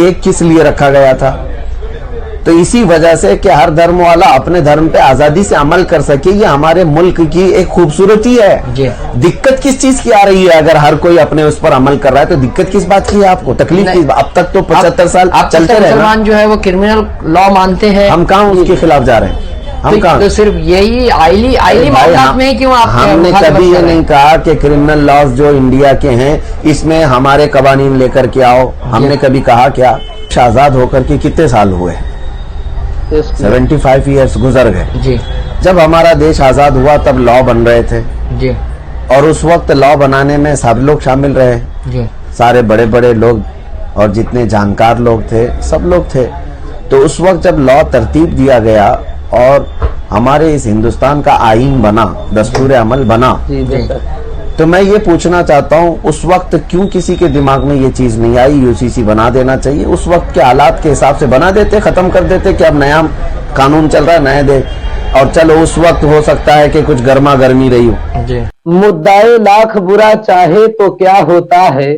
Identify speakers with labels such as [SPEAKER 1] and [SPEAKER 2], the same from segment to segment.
[SPEAKER 1] ایک کس لیے رکھا گیا تھا؟ تو اسی وجہ سے کہ ہر دھرم والا اپنے دھرم پہ آزادی سے عمل کر سکے، یہ ہمارے ملک کی ایک خوبصورتی ہے۔ دقت کس چیز کی آ رہی ہے؟ اگر ہر کوئی اپنے اس پر عمل کر رہا ہے تو دقت کس بات کی ہے آپ کو؟ تکلیف کی؟ اب تک تو 75 سال چلتے رہے،
[SPEAKER 2] مسلمان جو ہے وہ کرمنل لا مانتے ہیں،
[SPEAKER 1] ہم کہاں اس کے خلاف جا رہے ہیں؟ ہم کہاں؟
[SPEAKER 2] تو صرف یہی آئلی معاملات میں کیوں آپ
[SPEAKER 1] ہم نے کبھی یہ نہیں کہا کہ کرمنل لاز جو انڈیا کے ہیں اس میں ہمارے قوانین لے کر کے آؤ، ہم نے کبھی کہا کیا؟ آزاد ہو کر کے کتنے سال ہوئے؟ 75 ایئرس گزر گئے۔
[SPEAKER 2] جی
[SPEAKER 1] جب ہمارا دیش آزاد ہوا تب لا بن رہے تھے،
[SPEAKER 2] جی،
[SPEAKER 1] اور اس وقت لا بنانے میں سب لوگ شامل رہے،
[SPEAKER 2] جی
[SPEAKER 1] سارے بڑے بڑے لوگ اور جتنے جانکار لوگ تھے سب لوگ تھے۔ تو اس وقت جب لا ترتیب دیا گیا اور ہمارے اس ہندوستان کا آئین بنا، دستور عمل بنا، تو میں یہ پوچھنا چاہتا ہوں اس وقت کیوں کسی کے دماغ میں یہ چیز نہیں آئی یو سی سی بنا دینا چاہیے؟ اس وقت کے حالات کے حساب سے بنا دیتے، ختم کر دیتے کہ اب نیا قانون چل رہا ہے نئے دے، اور چلو اس وقت ہو سکتا ہے کہ کچھ گرما گرمی رہی ہو۔
[SPEAKER 3] مدعے لاکھ برا چاہے تو کیا ہوتا ہے،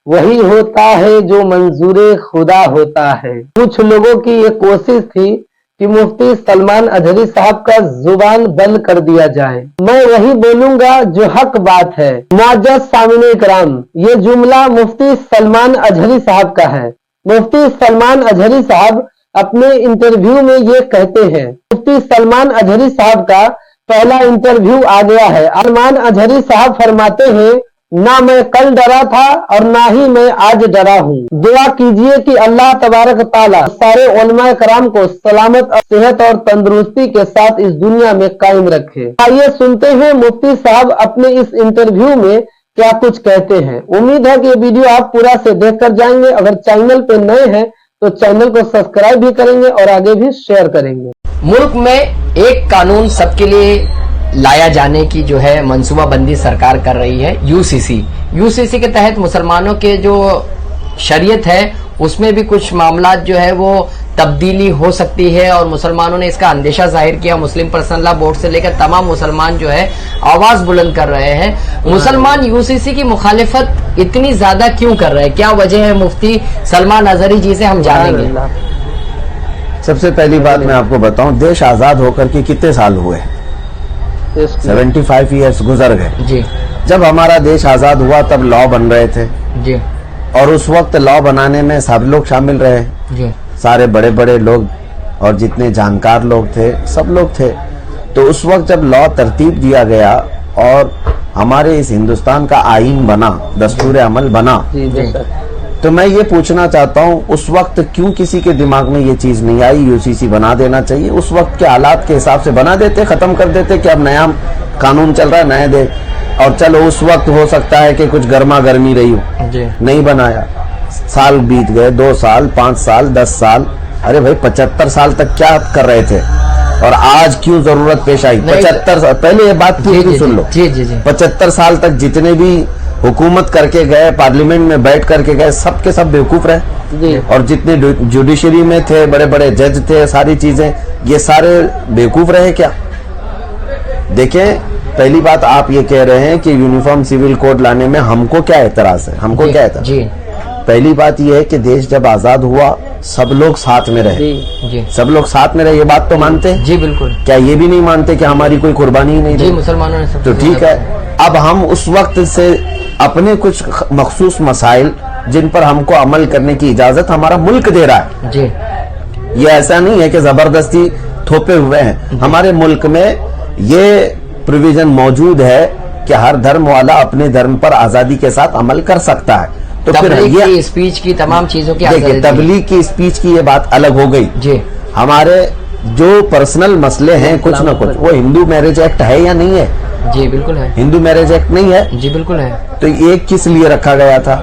[SPEAKER 3] وہی ہوتا ہے جو منظور خدا ہوتا ہے۔ کچھ لوگوں کی یہ کوشش تھی کہ مفتی سلمان اجہری صاحب کا زبان بند کر دیا جائے، میں وہی بولوں گا جو حق بات ہے۔ معزز سامعین اکرام، یہ جملہ مفتی سلمان اجہری صاحب کا ہے۔ مفتی سلمان اجہری صاحب اپنے انٹرویو میں یہ کہتے ہیں، مفتی سلمان اجہری صاحب کا پہلا انٹرویو آ گیا ہے۔ سلمان اجہری صاحب فرماتے ہیں، نہ میں کل ڈرا تھا اور نہ ہی میں آج ڈرا ہوں۔ دعا کیجئے کہ اللہ تبارک تعالیٰ سارے علماء کرام کو سلامت اور صحت اور تندرستی کے ساتھ اس دنیا میں قائم رکھے۔ آئیے سنتے ہیں مفتی صاحب اپنے اس انٹرویو میں کیا کچھ کہتے ہیں۔ امید ہے کہ یہ ویڈیو آپ پورا سے دیکھ کر جائیں گے۔ اگر چینل پہ نئے ہیں تو چینل کو سبسکرائب بھی کریں گے اور آگے بھی شیئر کریں گے۔
[SPEAKER 2] ملک میں ایک قانون سب کے لیے لایا جانے کی جو ہے منصوبہ بندی سرکار کر رہی ہے، یو سی سی کے تحت مسلمانوں کے جو شریعت ہے اس میں بھی کچھ معاملات جو ہے وہ تبدیلی ہو سکتی ہے، اور مسلمانوں نے اس کا اندیشہ ظاہر کیا۔ مسلم پرسنل لا بورڈ سے لے کر تمام مسلمان جو ہے آواز بلند کر رہے ہیں۔ مسلمان یو سی سی کی مخالفت اتنی زیادہ کیوں کر رہے ہیں؟ کیا وجہ ہے؟ مفتی سلمان اجہری جی سے ہم جانیں گے۔
[SPEAKER 1] سب سے پہلی بات میں آپ کو بتاؤں، دیش آزاد ہو کر کے کتنے سال ہوئے؟ 75 ایئرس گزر گئے۔
[SPEAKER 2] جی
[SPEAKER 1] جب ہمارا دیش آزاد ہوا تب لا بن رہے تھے،
[SPEAKER 2] جی،
[SPEAKER 1] اور اس وقت لا بنانے میں سب لوگ شامل رہے،
[SPEAKER 2] جی
[SPEAKER 1] سارے بڑے بڑے لوگ اور جتنے جانکار لوگ تھے سب لوگ تھے۔ تو اس وقت جب لا ترتیب دیا گیا اور ہمارے اس ہندوستان کا آئین بنا، دستور عمل بنا، تو میں یہ پوچھنا چاہتا ہوں اس وقت کیوں کسی کے دماغ میں یہ چیز نہیں آئی یو سی سی بنا دینا چاہیے؟ اس وقت کے حالات کے حساب سے بنا دیتے، ختم کر دیتے کہ اب نیا قانون چل رہا ہے نئے دے، اور چلو اس وقت ہو سکتا ہے کہ کچھ گرما گرمی رہی ہو۔ نہیں بنایا، سال بیت گئے، 2 سال، 5 سال، 10 سال، ارے بھائی 75 سال تک کیا کر رہے تھے اور آج کیوں ضرورت پیش آئی؟ 75 سال پہلے یہ بات پوری سن لو، 75 سال تک جتنے بھی حکومت کر کے گئے، پارلیمنٹ میں بیٹھ کر کے گئے، سب کے سب بیوقوف رہے، اور جتنے جوڈیشری میں تھے، بڑے بڑے جج تھے، ساری چیزیں، یہ سارے بیوقوف رہے کیا؟ دیکھیں، پہلی بات آپ یہ کہہ رہے ہیں کہ یونیفارم سول کوڈ لانے میں ہم کو کیا اعتراض ہے؟ ہم کو کیا اعتراض؟ پہلی بات یہ ہے کہ دیش جب آزاد ہوا سب لوگ ساتھ میں رہے، سب لوگ ساتھ میں رہے، یہ بات تو مانتے ہیں؟
[SPEAKER 2] جی بالکل۔
[SPEAKER 1] کیا یہ بھی نہیں مانتے کہ ہماری کوئی قربانی ہی نہیں
[SPEAKER 2] جی مسلمانوں نے؟
[SPEAKER 1] تو ٹھیک ہے، اب ہم اس وقت سے اپنے کچھ مخصوص مسائل جن پر ہم کو عمل کرنے کی اجازت ہمارا ملک دے رہا ہے،
[SPEAKER 2] جی
[SPEAKER 1] یہ ایسا نہیں ہے کہ زبردستی تھوپے ہوئے ہیں، ہمارے ملک میں یہ پروویژن موجود ہے کہ ہر دھرم والا اپنے دھرم پر آزادی کے ساتھ عمل کر سکتا ہے۔ تو پھر
[SPEAKER 2] تبلیغ کی اسپیچ کی تمام چیزوں کی
[SPEAKER 1] دیکھیں، تبلیغ کی اسپیچ کی یہ بات الگ ہو گئی،
[SPEAKER 2] جی
[SPEAKER 1] ہمارے جو پرسنل مسئلے ہیں کچھ نہ کچھ، وہ ہندو میرج ایکٹ ہے یا نہیں ہے؟
[SPEAKER 2] جی بالکل ہے۔
[SPEAKER 1] ہندو میرج ایکٹ نہیں ہے؟
[SPEAKER 2] جی بالکل ہے۔
[SPEAKER 1] تو ایک کس لیے رکھا گیا تھا؟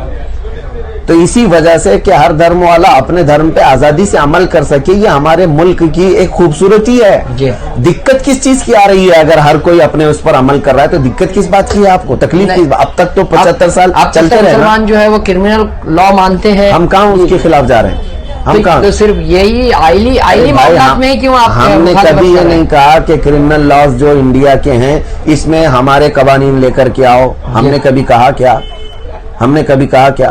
[SPEAKER 1] تو اسی وجہ سے کہ ہر دھرم والا اپنے دھرم پہ آزادی سے عمل کر سکے، یہ ہمارے ملک کی ایک خوبصورتی ہے۔ دقت کس چیز کی آ رہی ہے؟ اگر ہر کوئی اپنے اس پر عمل کر رہا ہے تو دقت کس بات کی ہے آپ کو؟ تکلیف کی؟ اب تک تو 75 سال چلتے رہے،
[SPEAKER 2] مسلمان جو ہے وہ کرمنل لا مانتے ہیں،
[SPEAKER 1] ہم کہاں اس کے خلاف جا رہے ہیں؟ ہم کہاں؟
[SPEAKER 2] تو صرف یہی آئلی معاملات میں کیوں آپ؟
[SPEAKER 1] ہم نے کبھی یہ نہیں کہا کہ کرمنل لاز جو انڈیا کے ہیں اس میں ہمارے قوانین لے کر کے آؤ، ہم نے کبھی کہا کیا؟ ہم نے کبھی کہا کیا؟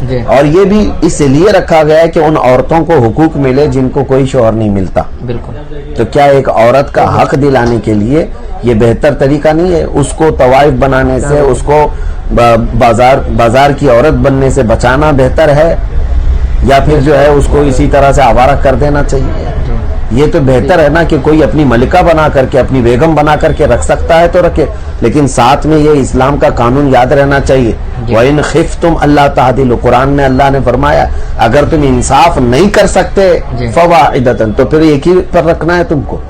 [SPEAKER 2] جی۔
[SPEAKER 1] اور یہ بھی اس لیے رکھا گیا ہے کہ ان عورتوں کو حقوق ملے جن کو کوئی شوہر نہیں ملتا.
[SPEAKER 2] بالکل.
[SPEAKER 1] تو کیا ایک عورت کا حق دلانے کے لیے یہ بہتر طریقہ نہیں ہے؟ اس کو طوائف بنانے سے، اس کو بازار کی عورت بننے سے بچانا بہتر ہے، یا پھر جو ہے اس کو اسی طرح سے آوارہ کر دینا چاہیے؟ یہ تو بہتر ہے نا کہ کوئی اپنی ملکہ بنا کر کے، اپنی بیگم بنا کر کے رکھ سکتا ہے تو رکھے، لیکن ساتھ میں یہ اسلام کا قانون یاد رہنا چاہیے. وَإِنْ خِفْتُمْ أَلَّا تَعْدِلُوا، قرآن میں اللہ نے فرمایا اگر تم انصاف نہیں کر سکتے فَوَاحِدَةً، تو پھر ایک ہی پر رکھنا ہے، تم کو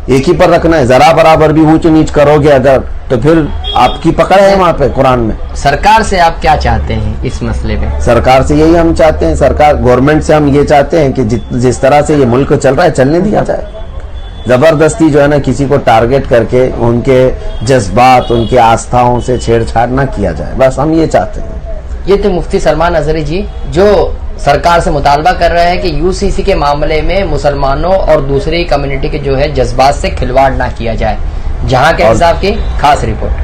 [SPEAKER 1] ایک ہی پر رکھنا ہے. ذرا برابر بھی اونچ نیچ کرو گے اگر تو پھر آپ کی پکڑ ہے وہاں پہ قرآن میں.
[SPEAKER 2] سرکار سے آپ کیا چاہتے ہیں اس مسئلے میں؟
[SPEAKER 1] سرکار سے یہی ہم چاہتے ہیں، سرکار گورنمنٹ سے ہم یہ چاہتے ہیں کہ جس طرح سے یہ ملک چل رہا ہے چلنے دیا جائے. زبردستی جو ہے نا کسی کو ٹارگٹ کر کے ان کے جذبات، ان کی آستھاؤں سے چھیڑ چھاڑ نہ کیا جائے، بس ہم یہ چاہتے ہیں.
[SPEAKER 2] یہ تو مفتی سلمان اظہری جی جو سرکار سے مطالبہ کر رہے ہیں کہ یو سی سی کے معاملے میں مسلمانوں اور دوسری کمیونٹی کے جو ہے جذبات سے کھلواڑ نہ کیا جائے. جہاں کے حساب کی خاص رپورٹ.